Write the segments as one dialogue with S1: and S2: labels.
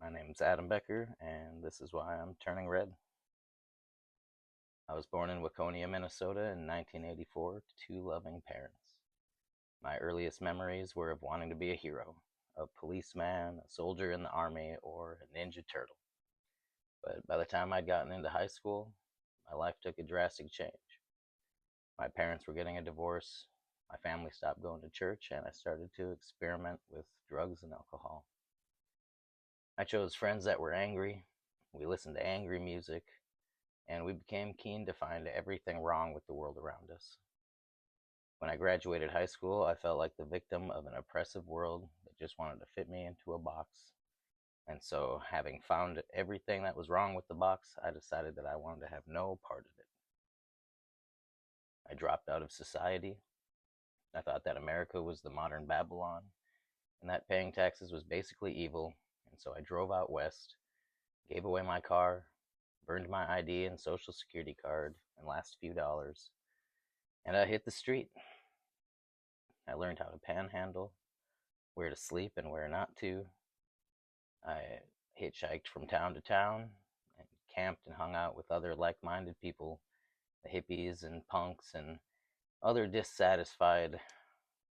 S1: My name's Adam Becker, and this is why I'm turning red. I was born in Waconia, Minnesota in 1984 to two loving parents. My earliest memories were of wanting to be a hero, a policeman, a soldier in the army, or a ninja turtle. But by the time I'd gotten into high school, my life took a drastic change. My parents were getting a divorce, my family stopped going to church, and I started to experiment with drugs and alcohol. I chose friends that were angry, we listened to angry music, and we became keen to find everything wrong with the world around us. When I graduated high school, I felt like the victim of an oppressive world that just wanted to fit me into a box. And so, having found everything that was wrong with the box, I decided that I wanted to have no part of it. I dropped out of society. I thought that America was the modern Babylon, and that paying taxes was basically evil. And so I drove out west, gave away my car, burned my ID and social security card and last few dollars, and I hit the street. I learned how to panhandle, where to sleep and where not to. I hitchhiked from town to town and camped and hung out with other like minded people, the hippies and punks and other dissatisfied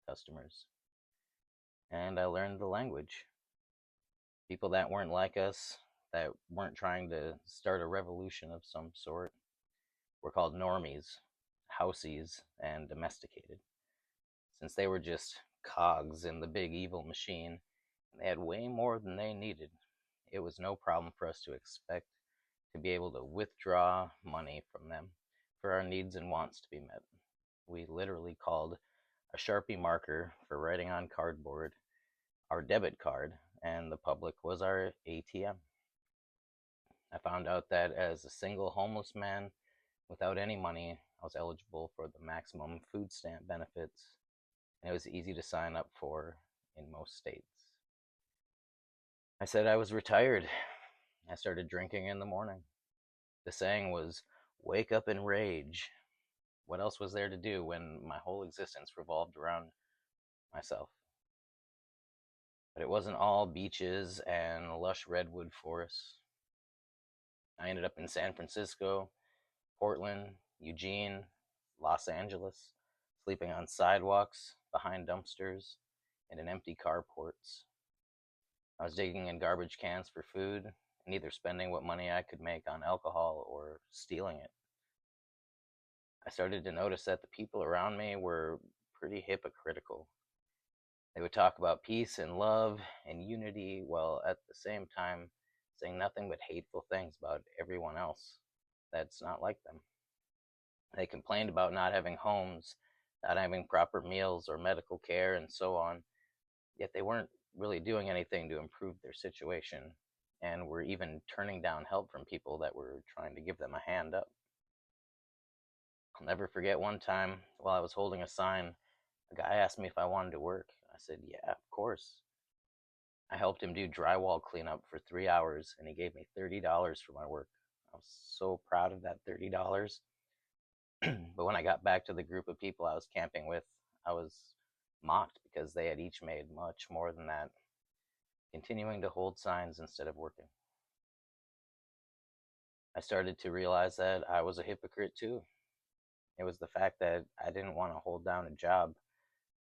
S1: customers. And I learned the language. People that weren't like us, that weren't trying to start a revolution of some sort, were called normies, houseies, and domesticated, since they were just cogs in the big evil machine, and they had way more than they needed. It was no problem for us to expect to be able to withdraw money from them for our needs and wants to be met. We literally called a Sharpie marker for writing on cardboard our debit card, and the public was our ATM. I found out that as a single homeless man without any money, I was eligible for the maximum food stamp benefits, and it was easy to sign up for in most states. I said I was retired. I started drinking in the morning. The saying was, wake up and rage. What else was there to do when my whole existence revolved around myself? But it wasn't all beaches and lush redwood forests. I ended up in San Francisco, Portland, Eugene, Los Angeles, sleeping on sidewalks, behind dumpsters, and in empty carports. I was digging in garbage cans for food and either spending what money I could make on alcohol or stealing it. I started to notice that the people around me were pretty hypocritical. They would talk about peace and love and unity while at the same time saying nothing but hateful things about everyone else that's not like them. They complained about not having homes, not having proper meals or medical care, and so on, yet they weren't really doing anything to improve their situation and were even turning down help from people that were trying to give them a hand up. I'll never forget one time while I was holding a sign, a guy asked me if I wanted to work. I said, yeah, of course. I helped him do drywall cleanup for 3 hours and he gave me $30 for my work. I was so proud of that $30. But when I got back to the group of people I was camping with, I was mocked because they had each made much more than that, continuing to hold signs instead of working. I started to realize that I was a hypocrite too. It was the fact that I didn't want to hold down a job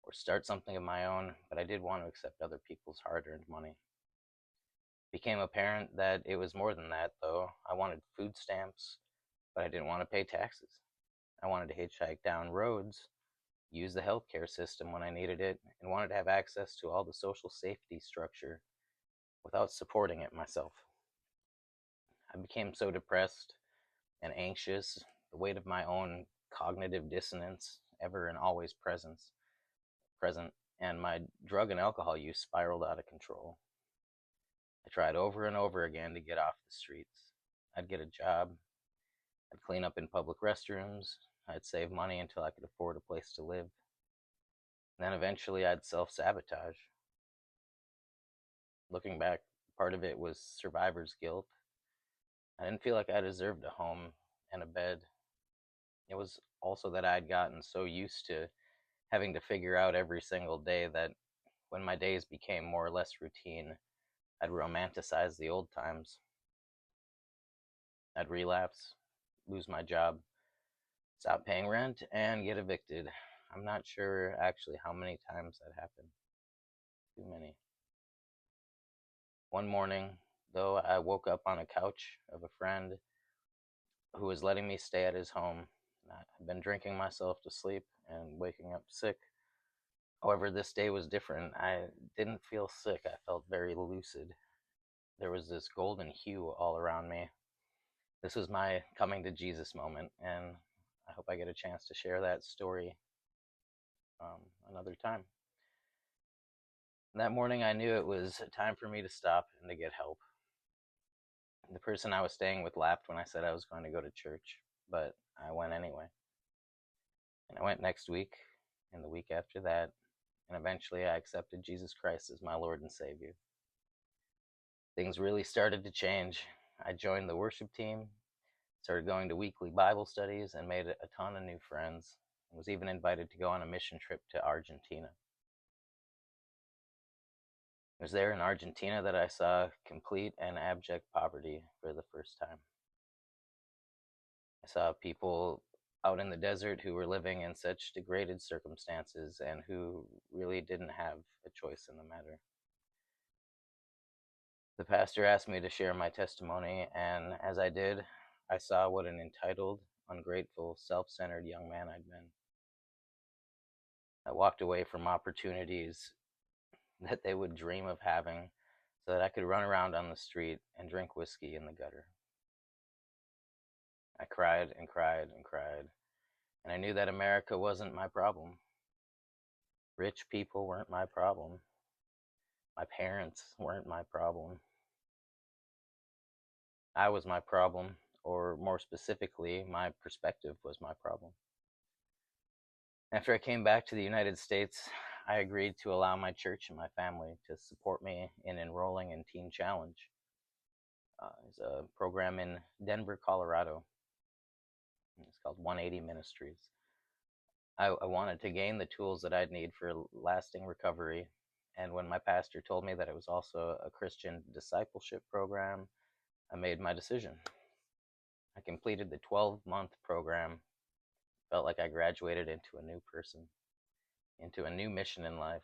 S1: or start something of my own, but I did want to accept other people's hard earned money. It became apparent that it was more than that, though. I wanted food stamps, but I didn't want to pay taxes. I wanted to hitchhike down roads, use the healthcare system when I needed it, and wanted to have access to all the social safety structure without supporting it myself. I became so depressed and anxious, the weight of my own cognitive dissonance, ever and always present, and my drug and alcohol use spiraled out of control. I tried over and over again to get off the streets. I'd get a job, I'd clean up in public restrooms, I'd save money until I could afford a place to live. And then eventually I'd self sabotage. Looking back, part of it was survivor's guilt. I didn't feel like I deserved a home and a bed. It was also that I'd gotten so used to having to figure out every single day that when my days became more or less routine, I'd romanticize the old times. I'd relapse, lose my job, stop paying rent, and get evicted. I'm not sure actually how many times that happened. Too many. One morning, though, I woke up on a couch of a friend who was letting me stay at his home. I'd been drinking myself to sleep and waking up sick. However, this day was different. I didn't feel sick. I felt very lucid. There was this golden hue all around me. This was my coming to Jesus moment, and I hope I get a chance to share that story another time. That morning, I knew it was time for me to stop and to get help. The person I was staying with laughed when I said I was going to go to church, but I went anyway. And I went next week, and the week after that, and eventually I accepted Jesus Christ as my Lord and Savior. Things really started to change. I joined the worship team, started going to weekly Bible studies, and made a ton of new friends. I was even invited to go on a mission trip to Argentina. It was there in Argentina that I saw complete and abject poverty for the first time. I saw people out in the desert who were living in such degraded circumstances and who really didn't have a choice in the matter. The pastor asked me to share my testimony, and as I did, I saw what an entitled, ungrateful, self-centered young man I'd been. I walked away from opportunities that they would dream of having so that I could run around on the street and drink whiskey in the gutter. I cried and cried and cried, and I knew that America wasn't my problem. Rich people weren't my problem. My parents weren't my problem. I was my problem, or more specifically, my perspective was my problem. After I came back to the United States, I agreed to allow my church and my family to support me in enrolling in Teen Challenge. It's a program in Denver, Colorado. It's called 180 Ministries. I wanted to gain the tools that I'd need for lasting recovery. And when my pastor told me that it was also a Christian discipleship program, I made my decision. I completed the 12-month program. Felt like I graduated into a new person, into a new mission in life.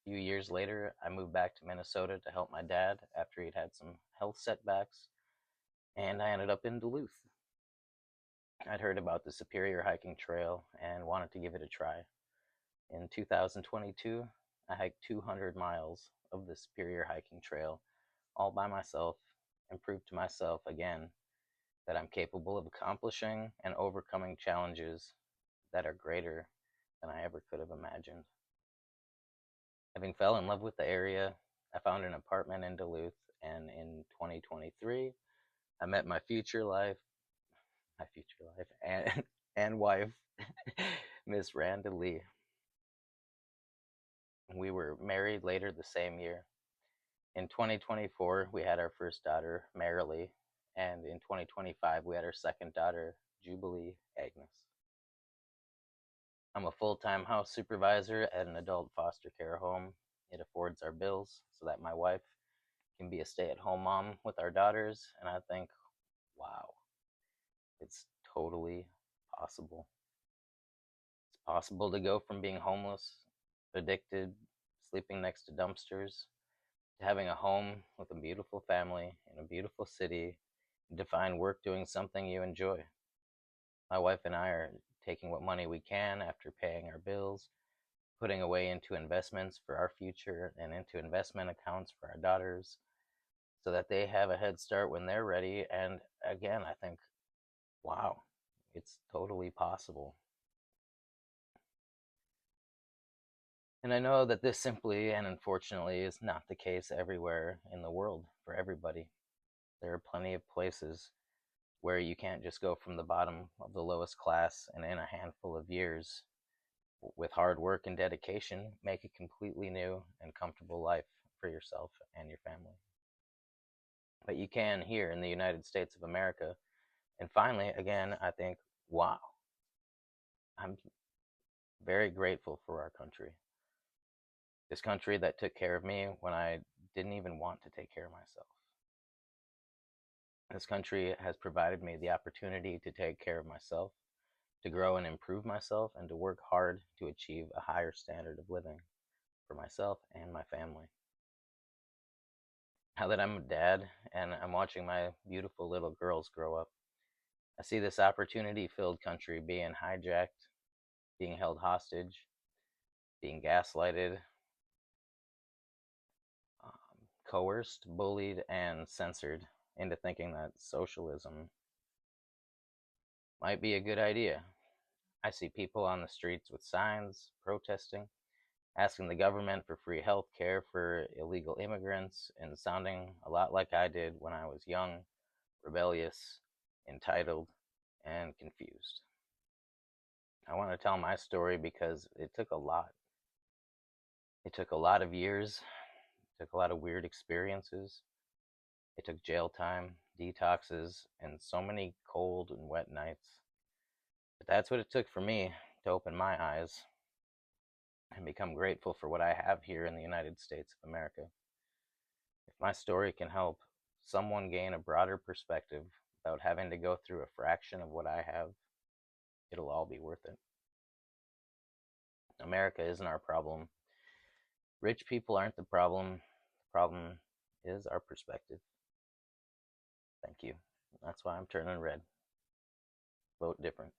S1: A few years later, I moved back to Minnesota to help my dad after he'd had some health setbacks, and I ended up in Duluth. I'd heard about the Superior Hiking Trail and wanted to give it a try. In 2022, I hiked 200 miles of the Superior Hiking Trail all by myself and proved to myself again that I'm capable of accomplishing and overcoming challenges that are greater than I ever could have imagined. Having fell in love with the area, I found an apartment in Duluth, and in 2023, I met my future life, and wife, Miss Randa Lee. We were married later the same year. In 2024, we had our first daughter, Marilee, and in 2025, we had our second daughter, Jubilee Agnes. I'm a full-time house supervisor at an adult foster care home. It affords our bills so that my wife can be a stay-at-home mom with our daughters, and I think, wow, it's totally possible. It's possible to go from being homeless, addicted, sleeping next to dumpsters, to having a home with a beautiful family in a beautiful city, and to find work doing something you enjoy. My wife and I are taking what money we can after paying our bills, putting away into investments for our future and into investment accounts for our daughters so that they have a head start when they're ready. And again, I think, wow, it's totally possible. And I know that this simply and unfortunately is not the case everywhere in the world for everybody. There are plenty of places where you can't just go from the bottom of the lowest class and in a handful of years, with hard work and dedication, make a completely new and comfortable life for yourself and your family. But you can here in the United States of America. And finally, again, I think, wow, I'm very grateful for our country. This country that took care of me when I didn't even want to take care of myself. This country has provided me the opportunity to take care of myself, to grow and improve myself, and to work hard to achieve a higher standard of living for myself and my family. Now that I'm a dad and I'm watching my beautiful little girls grow up, I see this opportunity filled country being hijacked, being held hostage, being gaslighted, coerced, bullied, and censored into thinking that socialism might be a good idea. I see people on the streets with signs protesting, asking the government for free health care for illegal immigrants, and sounding a lot like I did when I was young, rebellious, entitled, and confused. I want to tell my story because it took a lot. It took a lot of years, it took a lot of weird experiences. It took jail time, detoxes, and so many cold and wet nights. But that's what it took for me to open my eyes and become grateful for what I have here in the United States of America. If my story can help someone gain a broader perspective without having to go through a fraction of what I have, it'll all be worth it. America isn't our problem. Rich people aren't the problem. The problem is our perspective. Thank you. That's why I'm turning red. Vote different.